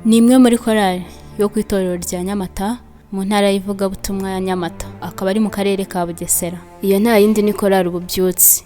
ni imwe muri korali yo ku itorero rya Nyamata mu ntara y'ivugabutumwa ya Nyamata, akaba ari mu karere ka Bugesera. Iyo nta yindi ni korali Ububyutse.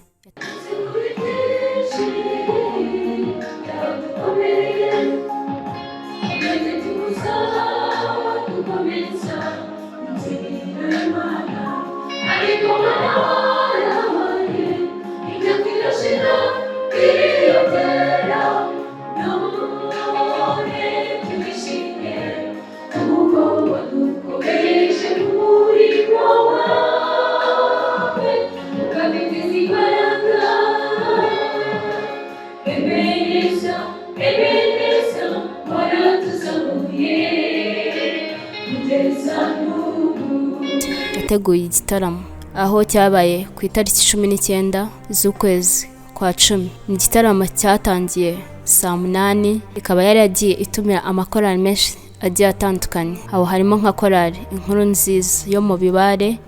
Yateguye igitaramo aho cyabaye ku itariki 19 z'ukwezi kwa 10. Ni igitaramo cyatangiye saa 8, ikaba yari yagiye itumira amakorali menshi agiye atandukanye. Aho harimo nka korali Inkuru Nziza yo mu Bibare,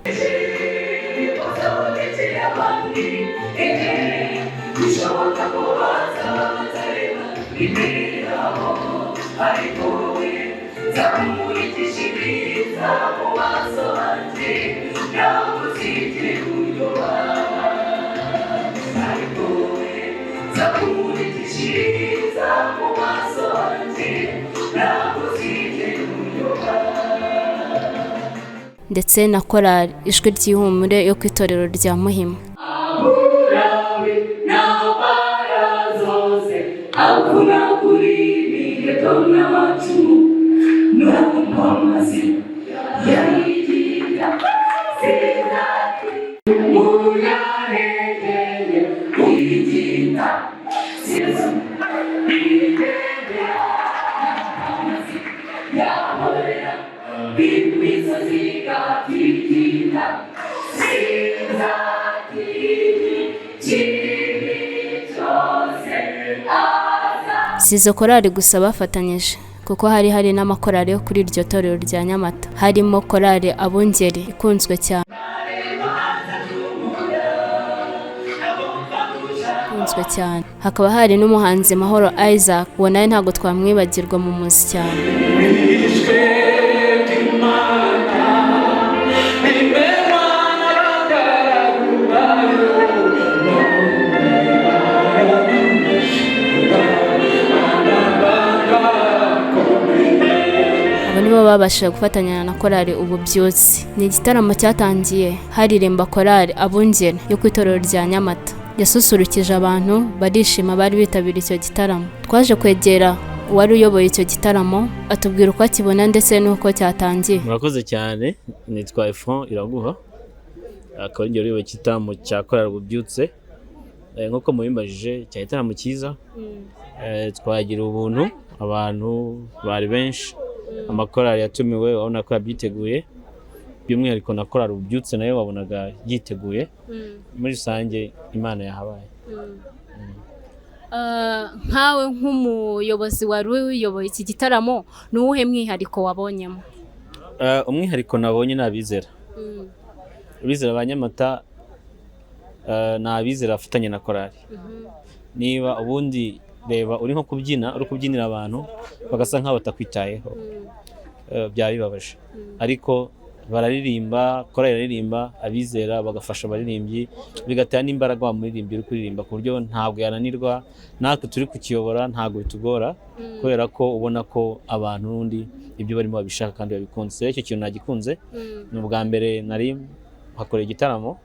ndetse na korali Ijwi ry'Ihumure yo ku itorero rya Muhima. Si izo korali gusa bafatanyije, kuko hari n'amakorali yo kuri iryo torero rya Nyamata, harimo korali Abungeri ikunzwe cyane. Hakaba hari n'umuhanzi Mahoro Isaac, uwo nawe ntabwo twamwibagirwa mu muzi cyane. Abo nibo babashije gufatanya na korali Ububyutse. Ni igitaramo cyatangiye haririmba korali Abungeri yo ku itorero rya Nyamata. Yasusurukije abantu barishima, bari bitabiriye icyo gitaramo. Twaje kwegera uwari uyoboye icyo gitaramo atubwira uko akibona ndetse n'uko cyatangiye. Murakoze cyane, nitwa Efron Iraguha, akaba ari uyoboye igitaramo cya korali Ububyutse. Nk'uko mubimbajije, cya gitaramo cyiza, twagira ubuntu, abantu bari benshi, amakorali yatumiwe wabona ko yabyiteguye, by'umwihariko na korali Ububyutse nayo wabonaga yiteguye. Muri rusange Imana yahabaye. Nkawe nk'umuyobozi wari uyoboye iki gitaramo, ni uwuhe mwihariko wabonyemo? Umwihariko nabonye ni abizera. Abizera ba Nyamata ni abizera bafatanya na korali. Niba ubundi reba uri nko kubyina, uri kubyinira abantu bagasa nk'aho batakwitayeho, byaba bibabaje. Ariko bararirimba, korali iraririmba, abizera bagafasha abaririmbyi, bigatera n'imbaraga wa muririmbyi uri kuririmba, ku buryo ntabwo yananirwa. Natwe turi kukiyobora ntabwo bitugora, kubera ko ubona ko abantu n'undi ibyo barimo babishaka kandi babikunze. Icyo kintu nagikunze. Ni ubwa mbere nari hakoreye igitaramo,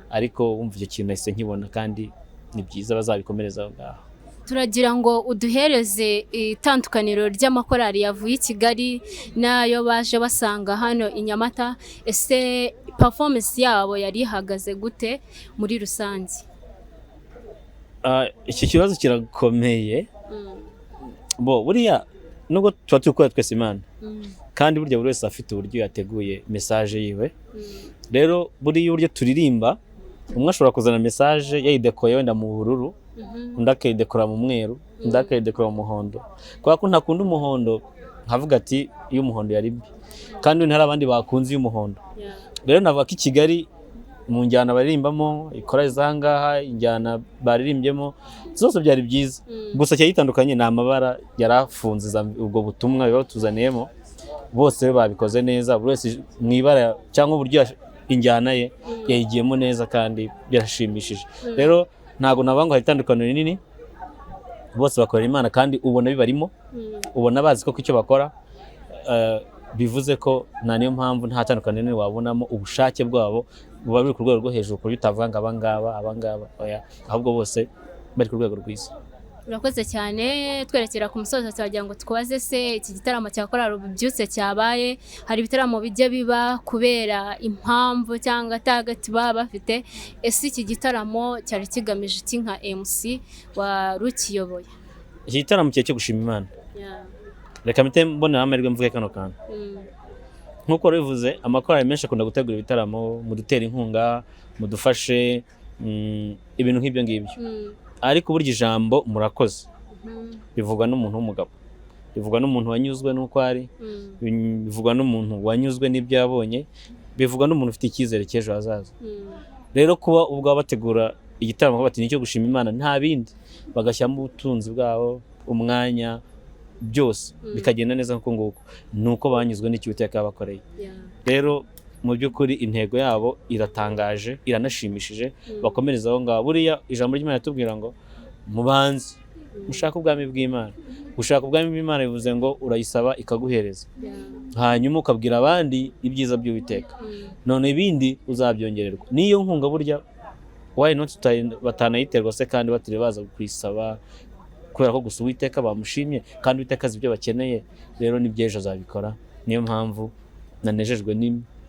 ariko wumva icyo kintu nahise nkibona kandi ni byiza, bazabikomereza aho ngaho. Turagira ngo uduhereze itandukaniro ry'amakorali yavuye i Kigali n'ayo baje basanga hano i Nyamata. Ese performance yabo yari ihagaze gute muri rusange? Iki kibazo kirakomeye. Buriya nubwo tuba tukora twese Imana, kandi burya buri wese afite uburyo yateguye message yiwe. Rero buriya uburyo turirimba, umwe ashobora kuzana message yayidekoye wenda mu bururu, undi akayidekora mu mweru, undi akayidekora mu muhondo. Kubera ko ntakunda umuhondo, nkavuga ati iyo umuhondo yari mbi, kandi hari abandi bakunze y'umuhondo. Rero navuga ko i Kigali mu njyana baririmbamo, ikora izangaha injyana baririmbyemo zose byari byiza. Gusa cyayitandukanye ni amabara yarafunze ubwo butumwa biba tuzaniyemo. Bose babikoze neza, buri wese mu ibara cyangwa uburyo injyana ye yayigiyemo neza kandi byarashimishije. Rero ntago nabango hari itandukaniro rinini, bose bakorera Imana kandi ubona bibarimo, ubona bazi ko icyo bakora, bivuze ko nta niyo mpamvu nta tandukaniro wabonamo. Ubushake bwabo buba buri ku rwego rwo hejuru, kuri utavuga ngo abangaba oya, ahubwo bose bari ku rwego rwiza. Urakoze cyane. Twerekera ku musozo twagira ngo twaze se iki gitaramo cya korali Ububyutse cyabaye, hari ibitaramo bijya biba kubera impamvu cyangwa target baba bafite, ese iki gitaramo cyari kigamije iki nka MC warukiyoboye? Iki gitaramo cyo gushima Imana. Reka mpite mbona amahirwe mvuge kano kantu. Nkuko bivuze, amakorali menshi akunda gutegura ibitaramo, mudutera inkunga, mudufashe, ibintu nk'ibyo ngibyo. Ariko burya ijambo murakoze bivugwa n'umuntu w'umugabo, bivugwa n'umuntu wanyuzwe n'uko ari, bivugwa n'umuntu wanyuzwe n'ibyo yabonye, bivugwa n'umuntu ufite icyizere cy'ejo hazaza. Rero kuba ubwo bategura igitaramo bati nicyo gushima Imana, nta bindi bagashyamo ubutunzi bwabo, umwanya, byose bikagenda neza nkuko nguko, nuko banyuzwe n'icyuteka yabakoreye. Rero mu by'ukuri intego yabo iratangaje, iranashimishije, bakomereza aho ngaho. Buriya ijambo ry'Imana ritubwira ngo mubanze mushaka ubwami bw'Imana. Gushaka ubwami bw'Imana bivuze ngo urayisaba ikaguhereza, hanyuma ukabwira abandi ibyiza by'Uwiteka, none ibindi uzabyongererwa. Niyo nkunga burya why not batanayiterwa se kandi batiri baza kwisaba, kubera ko gusa Uwiteka bamushimye kandi Uwiteka azi ibyo bakeneye. Rero n'ibyejo azabikora, niyo mpamvu nanejejwe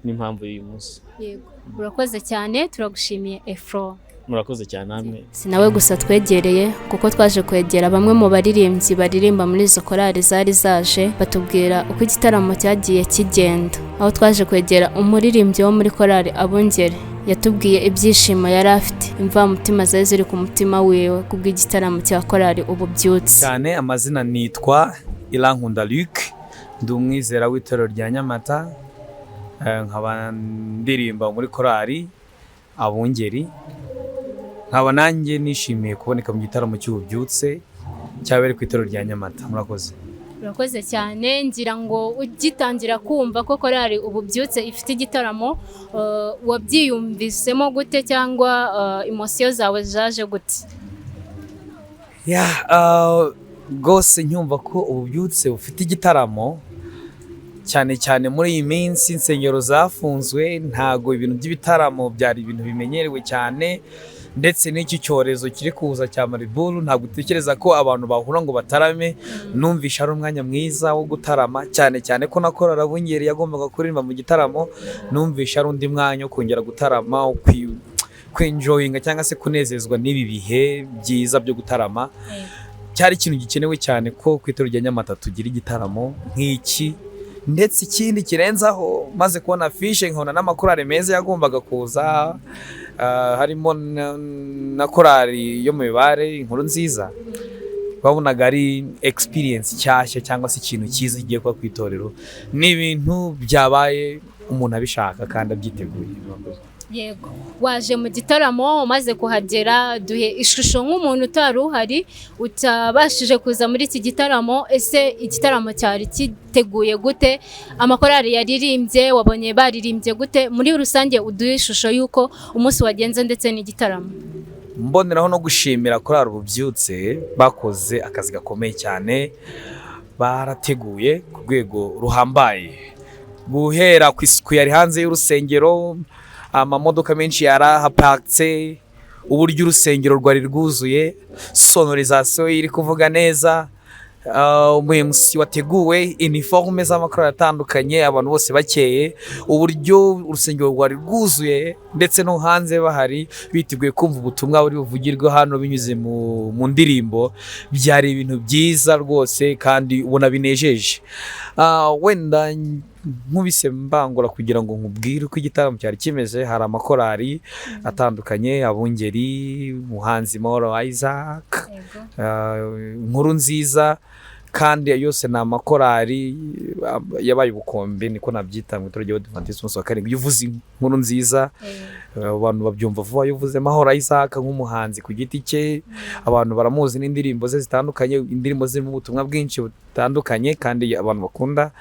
n'impamvu y'uyu munsi. Yego, urakoze cyane, turagushimiye Efro. Murakoze cyane namwe. Sinawe gusa twegereye, kuko twaje kwegera bamwe mu baririmbyi baririmba muri izo korali zari zaje, batubwira uko igitaramo cyagiye kigenda. Aho twaje kwegera umuririmbyi wo muri korali Abungeri, yatubwiye ibyishimo yari afite, imvamutima zari ziri ku mutima wiwe kubw'igitaramo cya korali Ububyutse. Cyane amazina nitwa Irankunda Luc, ndi umwizera w'itorero rya Nyamata, nkaba ndirimba muri korali Abungeri. Nkaba nanjye nishimiye kuboneka mu gitaramo cy'Ububyutse cyabereye ku itorero rya Nyamata. Murakoze. Urakoze cyane. Ngira ngo ugitangira kumva ko korali Ububyutse ifite igitaramo, wabyiyumvisemo gute cyangwa emosiyo zawe zaje gute? Rwose nyumva ko Ububyutse bufite igitaramo, cyane cyane muri iyi minsi insengero zafunzwe, ntago ibintu by'ibitaramo byari ibintu bimenyerewe cyane, ndetse n'iki cyorezo kiri kuza cya mariburu, ntabwo utekereza ko abantu bahura ngo batarame. Numvisha ari umwanya mwiza wo gutarama, cyane cyane ko nakora Abungeri yagombaga kuririmba mu gitaramo. Numvisha ari undi mwanya wo kongera gutarama, kwinjoyinga cyangwa se kunezezwa n'ibi bihe byiza byo gutarama. Cyari ikintu gikenewe cyane ko ku itorero rya Nyamata tugira igitaramo nk'iki. Ndetse ikindi kirenzaho, maze kubona afishe nkona n'amakorali meza yagombaga kuza, harimo na korali yo mu Mibare, Inkuru Nziza. Babonaga ari experience cyashya cyangwa se ikintu cyiza kigiye kuba ku itorero. Ni ibintu byabaye umuntu abishaka kandi abyiteguye. Yego, waje mu gitaramo, umaze kuhagera, duhe ishusho nk'umuntu utari uhari, utabashije kuza muri iki gitaramo. Ese igitaramo cyari kiteguye gute? Amakorali yaririmbye, wabonye baririmbye gute? Muri rusange uduhe ishusho y'uko umunsi wagenze ndetse n'igitaramo. Mboneraho no gushimira korali Ububyutse, bakoze akazi gakomeye cyane, barateguye ku rwego ruhambaye, guhera ku isuku yari hanze y'urusengero, amamodoka menshi yarahaparitse, uburyo urusengero rwari rwuzuye, sonorizasiyo iri kuvuga neza, umuyobozi wateguwe, iniforume z'amakorali atandukanye, abantu bose bakeye, uburyo urusengero rwari rwuzuye, ndetse no hanze bahari biteguye kumva ubutumwa buri buvugirwe hano binyuze mu ndirimbo. Byari ibintu byiza rwose kandi ubona binejeje. Wenda nkubise mbangura kugira ngo nkubwire uko igitaramo cyari kimeze. Hari amakorali atandukanye, Abungeri, Muhanzi Moro Isaac, Inkuru Nziza, kandi yose ni amakorari yabaye ubukombe niko nabyita mu itorero ry'Abadiventiste umunsi wa karindwi. Iyo uvuze inkuru nziza abantu babyumva vuba. Iyo uvuze Mahoro Isaac nk'umuhanzi ku giti cye abantu baramuzi n'indirimbo ze zitandukanye, indirimbo zirimo ubutumwa bwinshi butandukanye kandi abantu bakunda.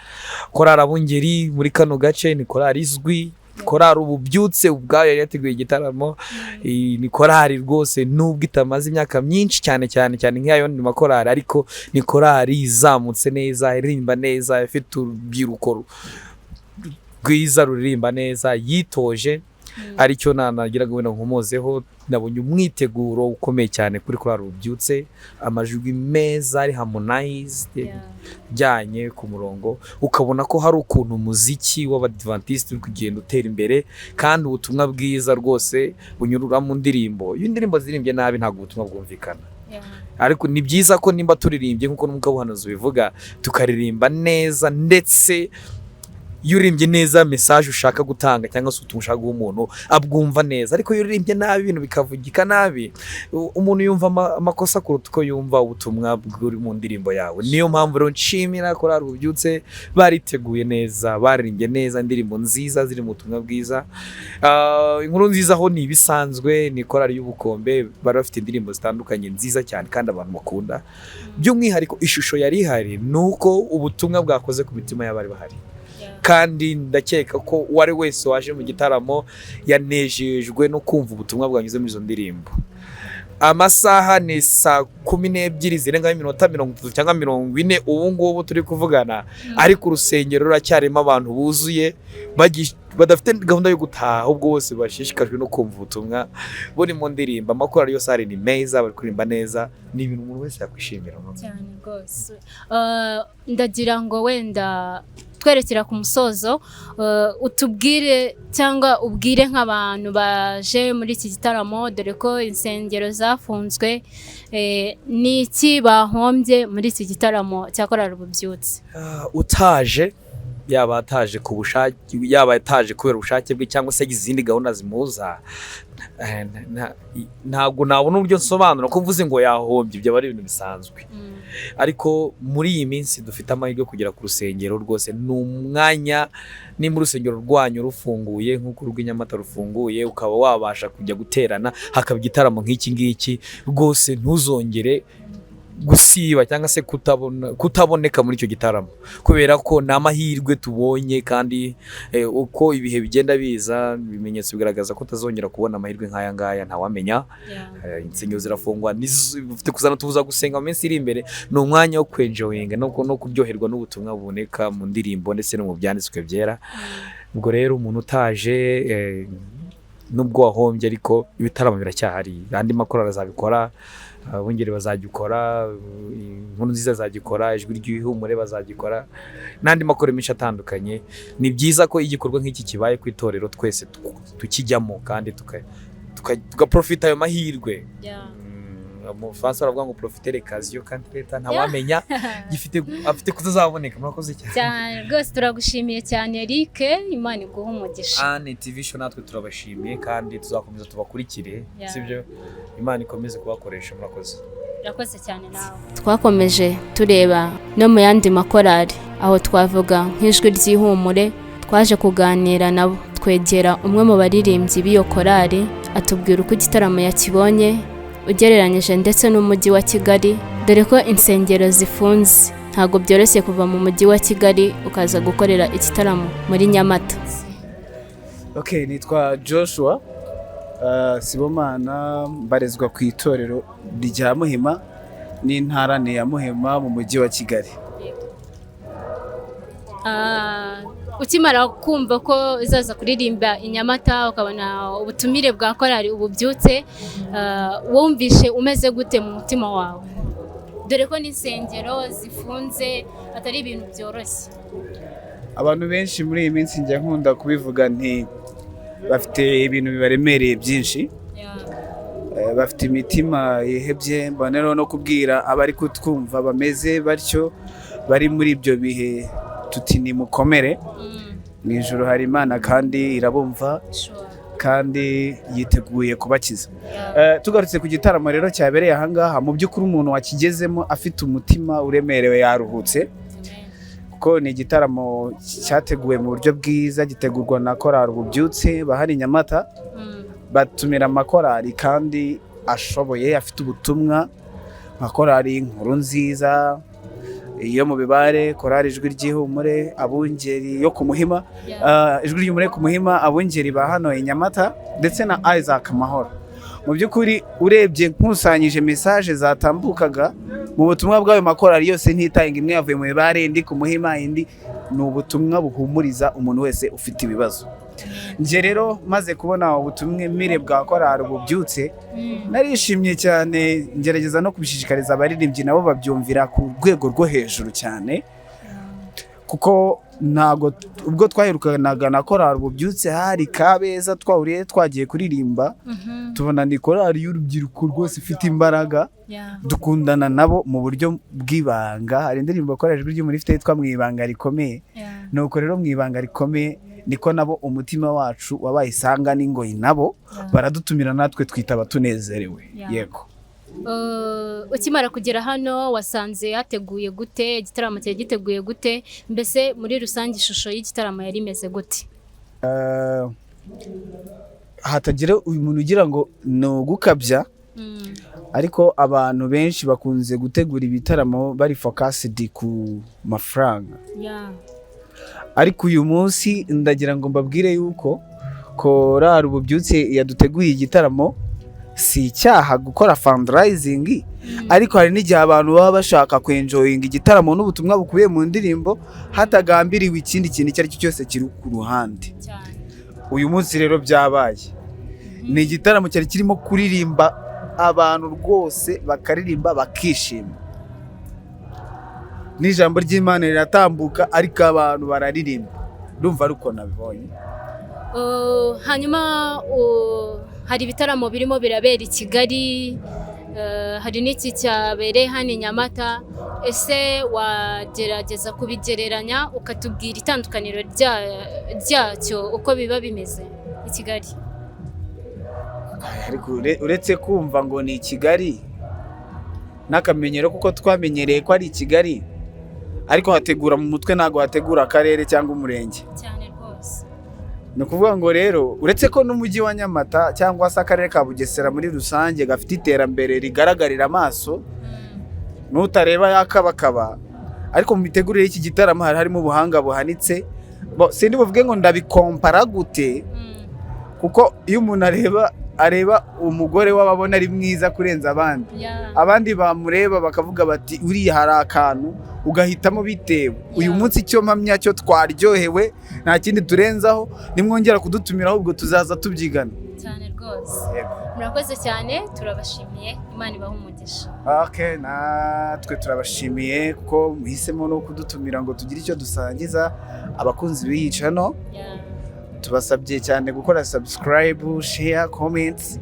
Korari Abungeri muri kano gace ni korari izwi. Korari Ububyutse ubwayo yari yateguye igitaramo, ni korari rwose nubwo itamaze imyaka myinshi cyane nk'iyo ni makorari, ariko ni korari izamutse neza, iririmba neza, ifite urubyiruko rwiza ruririmba neza, yitoje. Aricyo nagira ngo nkomozeho, nabonye umwiteguro ukomeye cyane kuri korari Ububyutse, amajwi meza ari harmonized jyanye ku murongo, ukabona ko hari ukuntu umuziki w'Abadiventiste uri kugenda utera imbere kandi ubutumwa bwiza rwose bunyurura mu ndirimbo. Iyo indirimbo zirimbye nabi ntabwo ubutumwa bwumvikana. Ariko ni byiza ko nimba turirimbye nk'uko n'umugabo buhanuzi bivuga, tukaririmba neza, ndetse iyo uririmbye neza message ushaka gutanga cyangwa se ubutumwa ushaka guha umuntu abwumva neza. Ariko iyo uririmbye nabi ibintu bikavugika nabi, umuntu yumva amakosa kuruta uko yumva ubutumwa buri mu ndirimbo yawe. Niyo mpamvu rero nshimira korari Ububyutse, bariteguye neza, baririmbye neza, indirimbo nziza ziri mu butumwa bwiza. Inkuru nziza ho ni ibisanzwe, ni korari y'ubukombe, bari bafite indirimbo zitandukanye nziza cyane kandi abantu bakunda. By'umwihariko ishusho yari ihari nuko ubutumwa bwakoze ku mitima y'abari bahari, kandi ndakeka ko uwari wese waje mu gitaramo yanejejwe no kumva ubutumwa bwanyuze muri izo ndirimbo. Amasaha ni 12:00 zirenga iminota 30 cyangwa 40 ubu ngubu turi kuvugana, ariko urusengero ruracyarimo abantu buzuye badafite gahunda yo gutaha, ubwo bose bashishikajwe no kumva ubutumwa buri mu ndirimbo. Amakorari yose ari ni meza, bari kuririmba neza, ni ibintu umuntu wese yakwishimira cyane rwose. Ndagira ngo wenda twerekera ku musozo, utubwire cyangwa ubwire nk'abantu baje muri iki gitaramo, dore ko insengero zafunzwe, ni iki bahombye muri iki gitaramo cya korari Ububyutse? Utaje, yaba ataje ku bushake, yaba ataje kubera ubushake bwe cyangwa se izindi gahunda zimuza, ntabwo nabona uburyo nsobanura ko mvuze ngo yahombye, ibyo ari ibintu bisanzwe. Ariko muri iyi minsi dufite amahirwe kugera ku rusengero rwose. Ni umwanya, nimba urusengero rwanyu rufunguye nk'uko Nyamata rufunguye, ukaba wabasha kujya guterana, hakaba igitaramo nk'iki ngiki, rwose ntuzongere gusiba cyangwa se kutaboneka muri icyo gitaramo, kubera ko ni amahirwe tubonye. Kandi uko ibihe bigenda biza, ibimenyetso bigaragaza ko utazongera kubona amahirwe nk'aya ngaya, ntawamenya. Insengero zirafungwa, ufite kuzana tubuza gusenga mu minsi iri imbere. Ni umwanya wo kwenjoyinga no kuryoherwa n'ubutumwa buboneka mu ndirimbo ndetse no mu byanditswe byera. Ubwo rero umuntu utaje nubwo wahombye, ariko ibitaramo biracyahari, andi makorari azabikora, Abungeri bazagikora, Inkuru Nziza azagikora, Ijwi ry'Ihumure bazagikora, n'andi makorari menshi atandukanye. Ni byiza ko igikorwa nk'iki kibaye ku itorero twese tukijyamo kandi tugaprofita ayo mahirwe. Mu Faransa baravuga ngo profiter l'occasion kandi leta ntawamenya afite kutazaboneka. Murakoze cyane rwose, turagushimiye cyane Eric, Imana iguhe umugisha. TV show natwe turabashimiye kandi tuzakomeza tubakurikire, sibyo? Imana ikomeze kubakoresha. Murakoze cyane nawe. Twakomeje tureba no mu yandi makorari, aho twavuga nk'Ijwi ry'Ihumure, twaje kuganira nabo, twegera umwe mu baririmbyi b'iyo korari, atubwira uko igitaramo yakibonye ugereranyije ndetse n'umujyi wa Kigali, dore ko insengero zifunze. Ntabwo byoroshye kuva mu mujyi wa Kigali ukaza gukorera igitaramo muri Nyamata. Nitwa Joshua Sibomana, mbarezwa ku itorero rya Muhima n'intara ya Muhima mu mujyi wa Kigali. Ukimara kumva ko uzaza kuririmba i Nyamata, ukabona ubutumire bwa korari Ububyutse, wumvishe umeze gute mu mutima wawe? Dore ko n'insengero zifunze, atari ibintu byoroshye. Abantu benshi muri iyi minsi njya nkunda kubivuga nti bafite ibintu bibaremereye byinshi, bafite imitima yihebye. Mbona no kubwira abari kutwumva bameze batyo, bari muri ibyo bihe, tuti ni mukomere. Mu ijuru hari Imana kandi irabumva, kandi yiteguye kubakiza. Tugarutse ku gitaramo rero cyabereye ahangaha, mu by'ukuri umuntu wakigezemo afite umutima uremerewe yaruhutse, kuko ni igitaramo cyateguwe mu buryo bwiza, gitegurwa na korali Ububyutse bahari Nyamata. Batumira amakorali kandi ashoboye, afite ubutumwa, nka korali Inkuru Nziza, iyo mu Bibare, korali Ijwi ry'Ihumure, Abungeri yo ku Muhima, Ijwi ry'Ihumure ku Muhima, Abungeri ba hano i Nyamata, ndetse na Isaac Mahoro. Mu by'ukuri urebye nkusanyije message zatambukaga mu butumwa bw'ayo makorali yose, ntitayinga imwe yavuye mu Bibare, indi ku Muhima, indi ni ubutumwa buhumuriza umuntu wese ufite ibibazo. Nje rero maze kubona ubutumwe mire bwa korali Ububyutse, narishimye cyane, ngerageza no kubishishikariza abaririmbyi nabo babyumvira ku rwego rwo hejuru cyane, kuko ntago ubwo twaherukanaga na korali Ububyutse hari Kabeza, twahuriye twagiye kuririmba, tubona ni korali y'urubyiruko rwose ifite imbaraga, dukundana nabo mu buryo bw'ibanga. Hari indirimbo korali Ijwi ry'Ihumure ifite yitwa Mwibanga Rikomeye, nuko rero Mwibanga Rikomeye niko nabo umutima wacu wabaye isanga n'ingoyi, nabo baradutumira natwe twitaba tunezerewe. Yego. Ukimara kugera hano wasanze hateguye gute? Igitaramo cyari giteguye gute? Mbese muri rusange ishusho y'igitaramo yari imeze gute? Hatagira uyu muntu ugira ngo ni ugukabya, ariko abantu benshi bakunze gutegura ibitaramo bari focused ku mafaranga. Ariko uyu munsi ndagira ngo mbabwire yuko korali Ububyutse yaduteguriye igitaramo. Si icyaha gukora fundraising, ariko hari n'igihe abantu baba bashaka kwenjoyinga igitaramo n'ubutumwa bukubiye mu ndirimbo, hatagambiriwe ikindi kintu icyo ari cyo cyose kiri ku ruhande. Uyu munsi rero byabaye, ni igitaramo cyari kirimo kuririmba abantu rwose bakaririmba bakishima, n'ijambo ry'Imana riratambuka ariko abantu bararirimba. Ndumva ariko nabibonye. Hanyuma hari ibitaramo birimo birabera i Kigali, hari n'iki cyabereye hano i Nyamata. Ese wagerageza kubigereranya ukatubwira itandukaniro ryacyo uko biba bimeze i Kigali? Ariko uretse kumva ngo ni i Kigali n'akamenyero, kuko twamenyereye ko ari i Kigali, ariko hategura mu mutwe ntago hategura akarere cyangwa umurenge. Ni ukuvuga ngo rero uretse ko n'umujyi wa Nyamata cyangwa se akarere ka Bugesera muri rusange gafite iterambere rigaragarira amaso, n'utareba yakabakaba, ariko mu mitegurire y'iki gitaramo harimo ubuhanga buhanitse. Sindi buvuge ngo ndabikompara gute, kuko iyo umuntu areba umugore w'ababona ari mwiza kurenza abandi bamureba bakavuga bati uriya hari akantu, ugahitamo bitewe. Uyu munsi icyo mpamya cyo twaryohewe, nta kindi turenzaho, nimwongera kudutumira ahubwo tuzaza tubyigana cyane rwose. Murakoze cyane, turabashimiye, Imana ibahe umugisha. Okay, natwe turabashimiye kuko muhisemo no kudutumira ngo tugire icyo dusangiza abakunzi b'iyicano. Tubasabye cyane gukora subscribe, share, comments.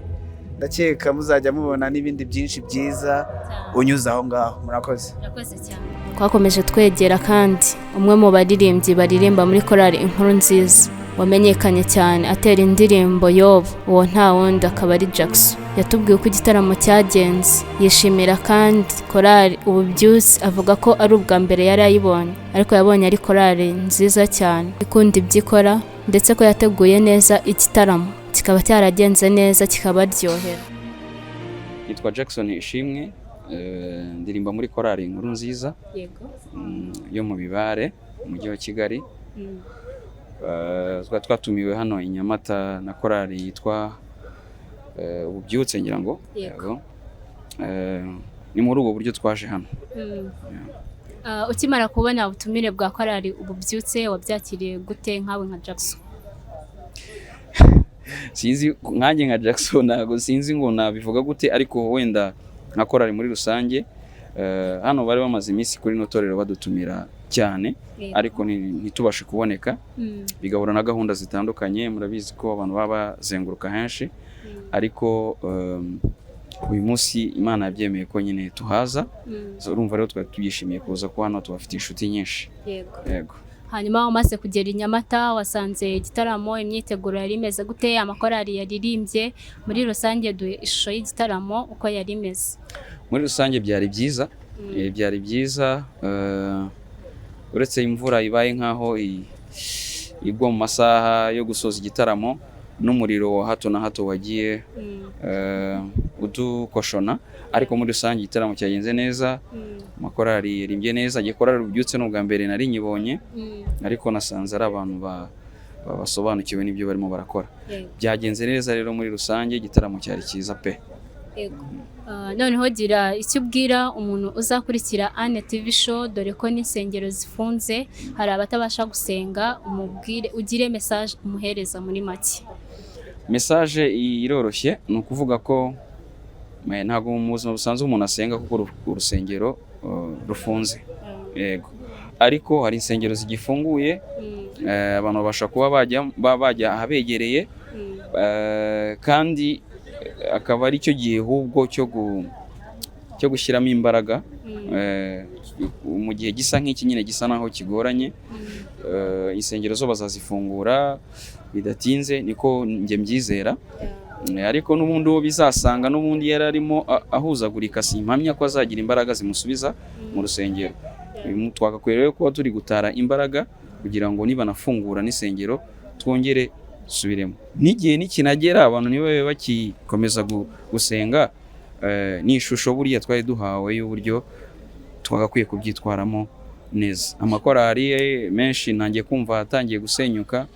Ndakeka muzajya mubona n'ibindi byinshi byiza unyuze aho ngaho. Murakoze. Murakoze cyane. Twakomeje twegera kandi umwe mu baririmbyi baririmba muri korali Inkuru Nziza, wamenyekanye cyane atera indirimbo Yobu, uwo nta wundi akaba ari Jackson. Yatubwiye uko igitaramo cyagenze, yishimira kandi korali Ububyutse, avuga ko ari ubwa mbere yari ayibonye, ariko yabonye ari korali nziza cyane ikunda ibyikora, ndetse ko yateguye neza igitaramo kikaba cyaragenze neza kikabaryohera. Nitwa Jackson Ishimwe, ndirimba muri korali Inkuru Nziza yo mu Bibare, umujyi wa Kigali. Twatumiwe hano i Nyamata na korali yitwa Ububyutse ngira ngo. Ni muri ubwo buryo twaje hano. Ukimara kubona ubutumire bwa korali Ububyutse wabyakiriye gute nkawe nka Jackson? Sinzi nkanjye nka Jackson ntago sinzi ngo nabivuga gute, ariko wenda nka korali muri rusange, hano bari bamaze iminsi kuri notorero badutumira cyane, ariko ntitubashe kuboneka, bigahura na gahunda zitandukanye. Murabizi ko abantu baba bazenguruka henshi, ariko uyu munsi Imana yabyemeye ko nyine tuhaza. Urumva rero twari tuyishimiye kuza ko hano tubafite inshuti nyinshi. Yego. hanyuma umaze kugera i Nyamata wasanze igitaramo imyiteguro yari imeze gute, amakorali yaririmbye, muri rusange duhe ishusho y'igitaramo uko yari imeze. Muri rusange byari byiza, byari byiza, uretse imvura ibaye nkaho igwa mu masaha yo gusoza igitaramo n'umuriro wa hato na hato wagiye udukoshona, ariko muri rusange igitaramo cyagenze neza, amakorali yarimbye neza. Gikorali Ububyutse n'ubwa mbere nari nyibonye, ariko nasanze ari abantu basobanukiwe n'ibyo barimo barakora. Byagenze neza rero muri rusange igitaramo cyari cyiza pe. Noneho gira icyo ubwira umuntu uzakurikira Ane TV show, dore ko n'insengero zifunze, hari abatabasha gusenga, umubwire, ugire message umuhereza muri make. Message iroroshye, ni ukuvuga ko ntabwo mu buzima busanzwe umuntu asenga kuko urusengero rufunze, yego, ariko hari insengero zigifunguye, abantu babasha kuba bajya ahabegereye, kandi akaba ari cyo gihe ahubwo cyo gushyiramo imbaraga mu gihe gisa nk'iki nyine gisa naho kigoranye. Insengero zo bazazifungura bidatinze, niko njye mbyizera, ariko n'ubundi uwo bizasanga n'ubundi yari arimo ahuzagurika, simpamya ko azagira imbaraga zimusubiza mu rusengero. Twagakwiye rero kuba turi gutara imbaraga kugira ngo niba nafungura n'isengero twongere subiremo. N'igihe nikinagera abantu nibabe bakikomeza gusenga, ni ishusho buriya twari duhawe y'uburyo twagakwiye kubyitwaramo neza. Amakorali menshi nangiye kumva atangiye gusenyuka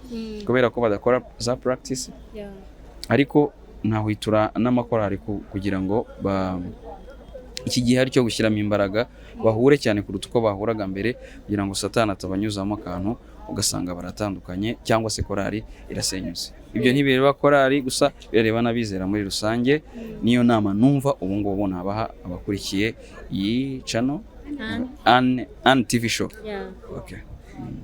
kubera ko badakora za practice, ariko nahwitura n'amakorali kugira ngo iki gihe ari cyo gushyiramo imbaraga, bahure cyane kuruta uko bahuraga mbere, kugira ngo Satani atabanyuzamo akantu ugasanga baratandukanye cyangwa se korali irasenyutse. Ibyo ntibireba korali gusa, bireba n'abizera muri rusange. Niyo nama numva ubu ngubu nabaha abakurikiye iyi channel Ane TV show. Okay.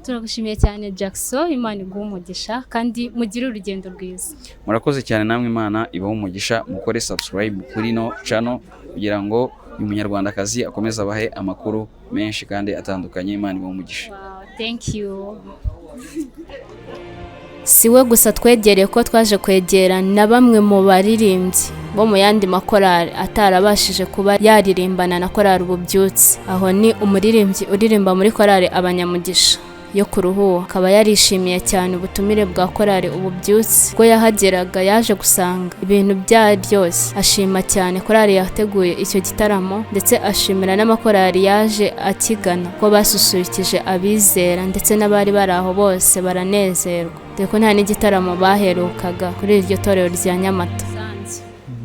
Turagushimiye cyane Jackson, Imana iguhe umugisha kandi mugire urugendo rwiza. Murakoze cyane namwe, Imana ibahe umugisha, mukore subscribe kuri no channel kugira ngo uyu munyarwandakazi akomeze abahe amakuru menshi kandi atandukanye. Imana ibahe umugisha. Wow, thank you. Siwe gusa twegereye ko twaje kwegera na bamwe mu baririmbyi bo mu yandi makorali atarabashije kuba yaririmbana na korali Ububyutse. Aho ni umuririmbyi uririmba muri korali Abanyamugisha yo ku Ruhuha, akaba yarishimiye cyane ubutumire bwa korali Ububyutse. Ubwo yahageraga yaje gusanga ibintu byaryoshye, ashima cyane korali yateguye icyo gitaramo, ndetse ashimira n'amakorali yaje akigana ko basusurukije abizera, ndetse n'abari bari aho bose baranezerwa, dore ko nta n'igitaramo baherukaga kuri iryo torero rya Nyamata.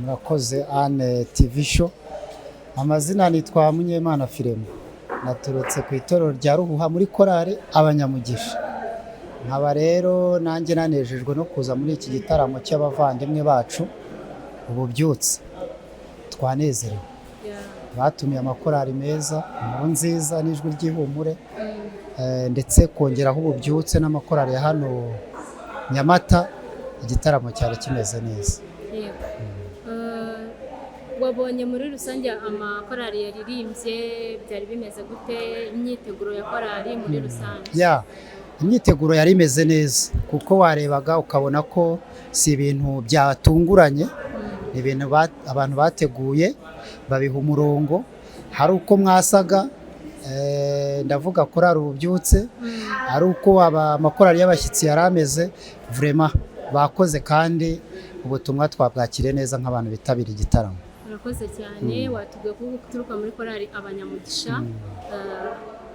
Murakoze Ane TV show. Amazina nitwa Munyemana Firemo, naturutse ku itorero rya Ruhuha muri korali Abanyamugisha. Nkaba rero nanjye nanejejwe no kuza muri iki gitaramo cy'abavandimwe bacu Ububyutse. Twanezerewe, batumiye amakorali meza, Nziza n'ijwi ry'ihumure, ndetse kongeraho Ububyutse n'amakorali ya hano Nyamata. Igitaramo cyari kimeze neza. Wabonye muri rusange amakorali yaririmbye byari bimeze gute, imyiteguro ya korali muri rusange? Imyiteguro yari imeze neza, kuko warebaga ukabona ko si ibintu byatunguranye, ni ibintu abantu bateguye babiha umurongo. Hari uko mwasaga, ndavuga korali Ububyutse, ari uko amakorali y'abashyitsi yari ameze. Vraiment bakoze, kandi ubutumwa twabwakiriye neza nk'abantu bitabira igitaramo. Murakoze cyane. Watubwiye ko uturuka muri korali Abanyamugisha,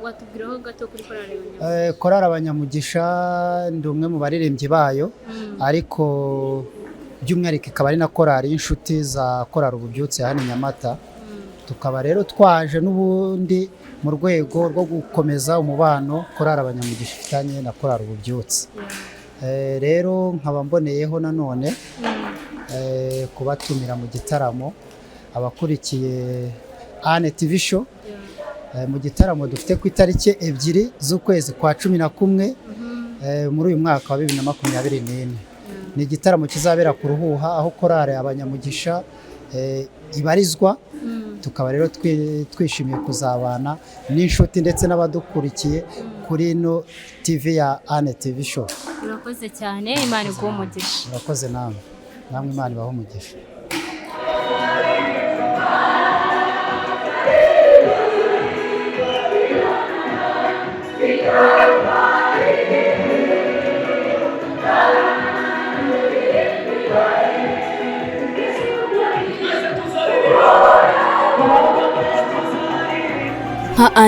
watubwiraho gato kuri korali Abanyamugisha? Korali Abanyamugisha ndi umwe mu baririmbyi bayo, ariko by'umwihariko ikaba ari na korali y'inshuti za korali Ububyutse hano Nyamata. Tukaba rero twaje n'ubundi mu rwego rwo gukomeza umubano korali Abanyamugisha ifitanye na korali Ububyutse. Rero nkaba mboneyeho nanone kubatumira mu gitaramo abakurikiye Ane TV show. Mu gitaramo dufite ku itariki 2 z'ukwezi kwa 11 muri uyu mwaka wa 2024. Ni igitaramo kizabera ku Ruhuha, aho korali Abanyamugisha ibarizwa, tukaba rero twishimiye kuzabana n'inshuti ndetse n'abadukurikiye kuri ino TV ya Ane TV Show. urakoze cyane, Imana iguhe umugisha. Urakoze namwe Imana ibahe umugisha. Yeah.